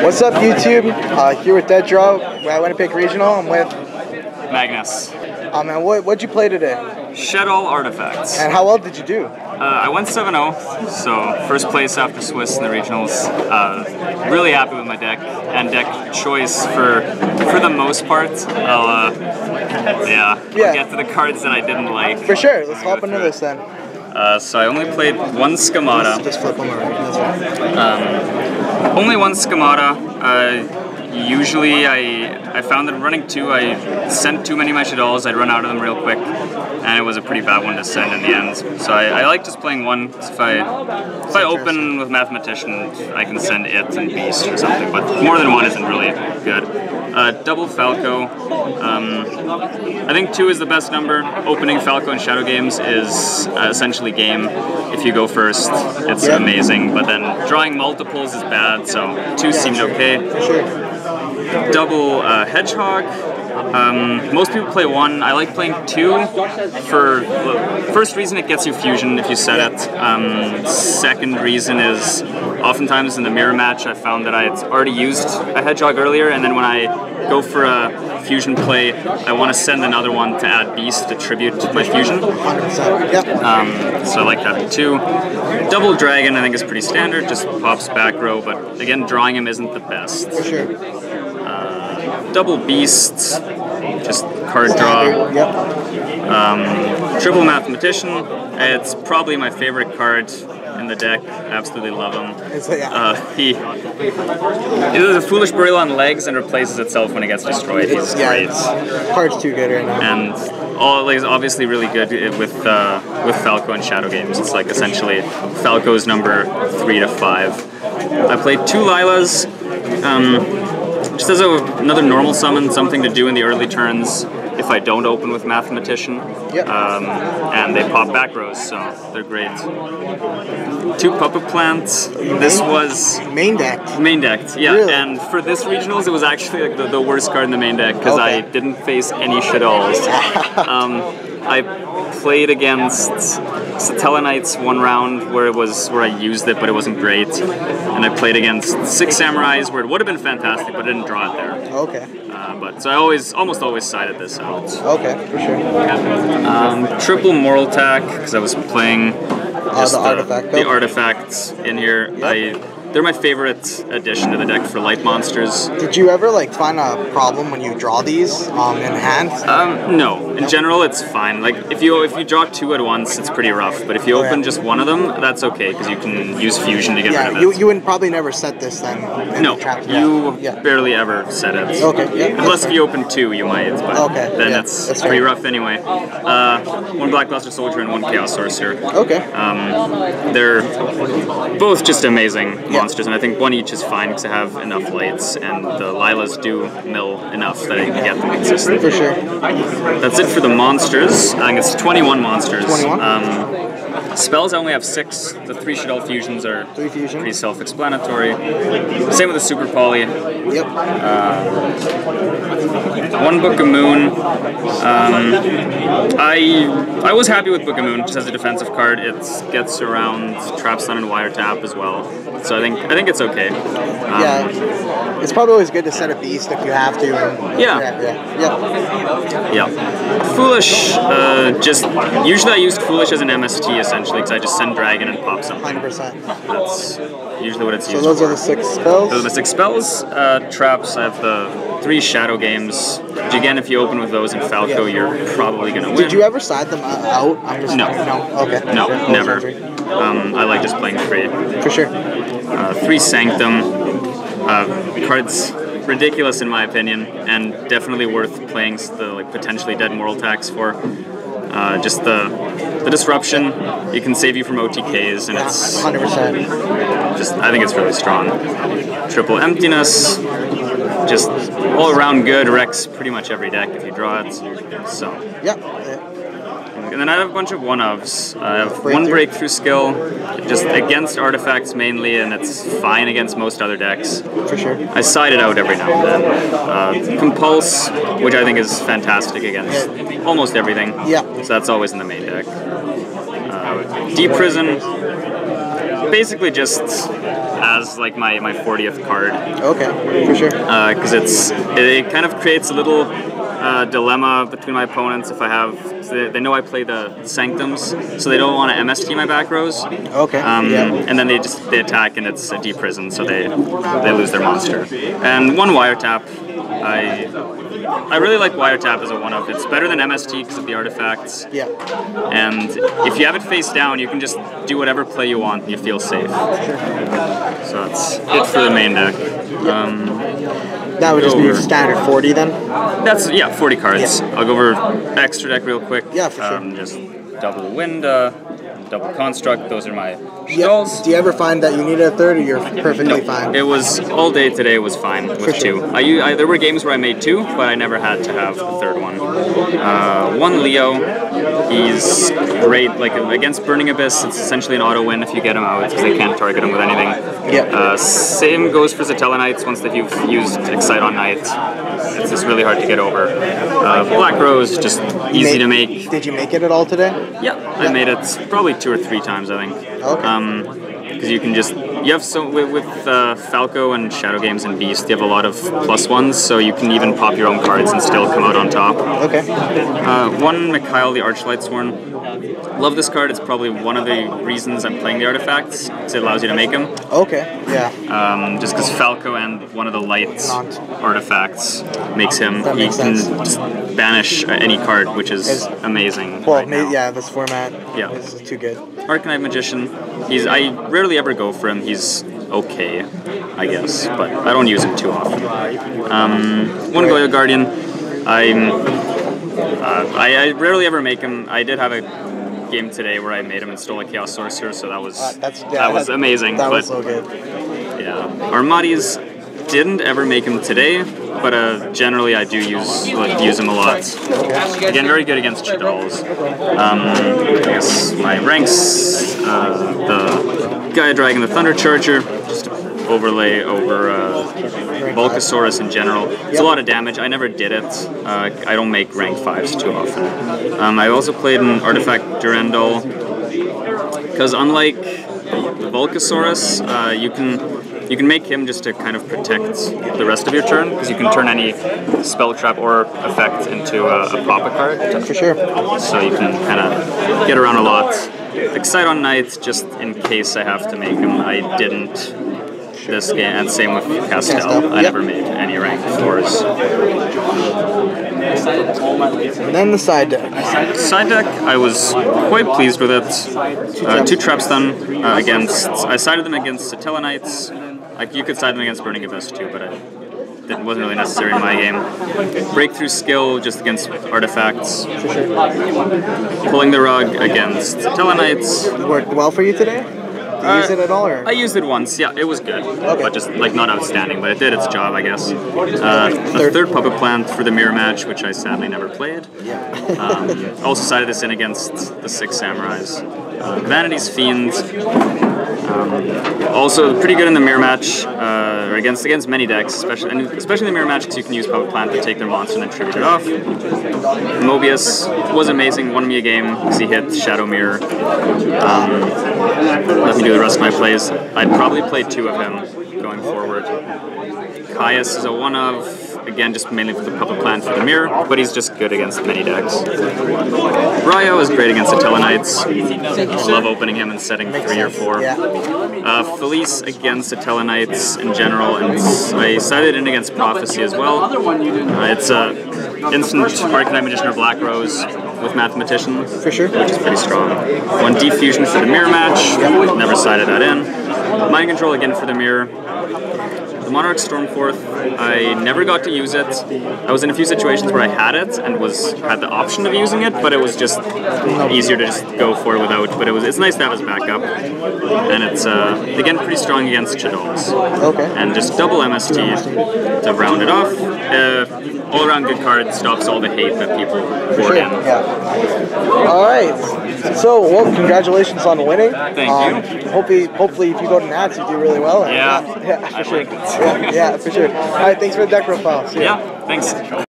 What's up, YouTube? Here with Dead Draw. We're at Winnipeg Regional. I'm with Magnus. And what'd you play today? Shaddoll Artifacts. And how well did you do? I went 7-0, so first place after Swiss in the regionals. Really happy with my deck and deck choice for the most part. I'll get to the cards that I didn't like. For sure. Let's hop into this then. So I only played one schemata. Just flip them around. That's fine. Only one schemata. Usually I found that running two, I sent too many of my Shaddolls, I'd run out of them real quick, and it was a pretty bad one to send in the end. So I like just playing one. If I open with Mathematician, I can send it and Beast or something, but more than one isn't really good. Double Falco. I think 2 is the best number. Opening Falco in Shadow games is essentially game. If you go first, it's amazing, but then drawing multiples is bad, so 2 seemed okay. Sure. Double Hedgehog. Most people play 1. I like playing 2 for first reason it gets you fusion if you set it. Second reason is oftentimes in the mirror match I found that I had already used a Hedgehog earlier, and then when I go for a fusion play I want to send another one to add Beast to tribute my fusion. 100%. Yep. So I like that 2. Double Dragon I think is pretty standard, just pops back row, but again drawing him isn't the best. For sure. Double Beasts, just card draw. Yep. Triple Mathematician, it's probably my favorite card in the deck. Absolutely love him. He does a Foolish Burial on legs and replaces itself when it gets destroyed. He's great. Card's too good right now. And is obviously really good with Falco and Shadow games. It's like essentially Falco's number 3 to 5. I played 2 Lilas. Just as another normal summon, something to do in the early turns if I don't open with Mathematician. Yep. And they pop back rows, so they're great. 2 Puppet Plants. This was... Main deck? Main deck, yeah. Really? And for this regionals, it was actually like the worst card in the main deck because I didn't face any Shadolls. I played against Satellanites 1 round where I used it, but it wasn't great. And I played against 6 Samurais where it would have been fantastic, but I didn't draw it there. Okay. But so I almost always sided this out. Okay, for sure. Triple Moral Attack because I was playing just the artifacts in here. Yep. They're my favorite addition to the deck for light monsters. Did you ever find a problem when you draw these in hand? No. In general, it's fine. Like if you draw 2 at once, it's pretty rough. But if you open just one of them, that's okay because you can use fusion to get rid of it. You would probably never set this then. No, you barely ever set it. Okay. Yeah. Unless if you open 2, you might. But then it's pretty rough anyway. 1 Blackluster Soldier and 1 Chaos Sorcerer. Okay. They're both just amazing monsters, and I think 1 each is fine because I have enough lights, and the Lilas do mill enough that I can get them consistent. For sure. That's it for the monsters. I think it's 21 monsters. 21? Spells I only have 6. The 3 Shaddoll fusions are 3 fusion. pretty self-explanatory. Same with the Super Poly. Yep. 1 Book of Moon. I was happy with Book of Moon just as a defensive card. It gets around Trap Stun and Wiretap as well. So I think it's okay. It's probably always good to set a Beast if you have to. Foolish. Just usually I used Foolish as an MST essentially because I just send Dragon and pop something. 100%. That's usually what it's used for. So those for. are the 6 spells? Those are the 6 spells. Traps, I have the 3 Shadow games, which again, if you open with those in Falco, you're probably going to win. Did you ever side them out? No. Okay. No, never. I like just playing 3. For sure. 3 Sanctum. Cards ridiculous in my opinion, and definitely worth playing the potentially dead Moral Attacks for. Just the disruption, it can save you from OTKs, and it's 100%. Just I think it's really strong. Triple Emptiness, just all around good. Wrecks pretty much every deck if you draw it. So and then I have a bunch of 1-ofs. I have 1 Breakthrough skill, just against artifacts mainly, and it's fine against most other decks. For sure. I side it out every now and then. Compulse, which I think is fantastic against almost everything. Yeah. So that's always in the main deck. Deep Prison, basically just as like my 40th card. Okay, for sure. Because it kind of creates a little dilemma between my opponents if I have. So they know I play the Sanctums, so they don't want to MST my back rows. Okay. And then they attack and it's a deep prison, so they lose their monster. And one wiretap. I really like wiretap as a one-up. It's better than MST because of the artifacts. Yeah. And if you have it face down, you can just do whatever play you want and you feel safe. So that's it for the main deck. That would just be standard 40 then? That's, 40 cards. Yeah. I'll go over extra deck real quick. Yeah, for sure. Just double wind, double construct, those are my Shadolls. Yeah. Do you ever find that you needed a third, or you're perfectly fine? It was, all day today was fine with two. There were games where I made two, but I never had to have a third one. One Leo, he's great, like against Burning Abyss, it's essentially an auto win if you get him out, because they can't target him with anything. Yeah. Same goes for Zatella Knights, once that you've used Excite on Knight. It's just really hard to get over. Black Rose, just easy to make. Did you make it at all today? Yeah, I made it probably 2 or 3 times, I think. Okay. Because you can just, you have so with Falco and Shadow Games and Beast, you have a lot of +1s, so you can even pop your own cards and still come out on top. Okay. One Mikhail the Archlight Sworn. Love this card. It's probably one of the reasons I'm playing the artifacts, because it allows you to make them. Okay. Yeah. Just because Falco and one of the light artifacts makes him, That makes can sense. just banish any card, which is amazing. Well, right now. yeah, this format Yeah. is too good. Arcanite Magician. I rarely ever go for him. He's okay, I guess, but I don't use him too often. One Goyo Guardian. I rararely ever make him. I did have a game today where I made him install a Chaos Sorcerer, so that was amazing. That was so good. Yeah, Armades didn't ever make him today, but generally I do use him a lot. Again, very good against Shaddolls. I guess my ranks, the Gaia Dragon, the Thunder Charger, just overlay over Volcasaurus in general. It's a lot of damage. I never did it. I don't make rank 5s too often. I also played an Artifact Durandal, because unlike the Volcasaurus, you can make him just to kind of protect the rest of your turn, because you can turn any spell trap or effect into a proper card. For sure. So you can kind of get around a lot. Excite on Knight, just in case I have to make him. I didn't this game, and same with Castell. I never made any rank 4s. And then the side deck. Side deck, I was quite pleased with it. 2 traps done against. I sided them against Zatella Knights. Like you could side them against Burning Abyss too, but it wasn't really necessary in my game. Breakthrough skill just against artifacts. Pulling the rug against Zatella Knights. Worked well for you today? Did you use it at all? Or? I used it once, yeah, it was good. But just like not outstanding, but it did its job, I guess. A third Puppet Plant for the mirror match, which I sadly never played. Also sided this in against the 6 Samurais. Vanity's Fiend. Also pretty good in the mirror match, or against many decks, especially in the mirror match, because you can use Puppet Plant to take their monster and then tribute it off. Mobius was amazing, won me a game because he hit Shadow Mirror. Let me do the rest of my plays. I'd probably play 2 of him going forward. Caius is a one of, again just mainly for the Puppet Plant for the mirror, but he's just good against many decks. Ryo is great against the Telenites. Love opening him and setting 3 or 4. Felice against the Telenites in general, and I sided in against Prophecy as well. It's a instant Arcanite Magician or Black Rose with Mathematician, for sure, which is pretty strong. 1 Defusion for the mirror match, never sided that in. Mind Control again for the mirror. The Monarch Stormforth, I never got to use it. I was in a few situations where I had it and had the option of using it, but it was just easier to just go for it without. But it's nice to have as backup, and it's again pretty strong against Shaddolls. And just double MST to round it off. All around good card, stops all the hate that people pour in. All right. So, well, congratulations on winning. Thank you. Hopefully, if you go to Nats, you do really well. Yeah, for sure. Yeah, for sure. All right, thanks for the deck profile. See ya. Yeah, thanks.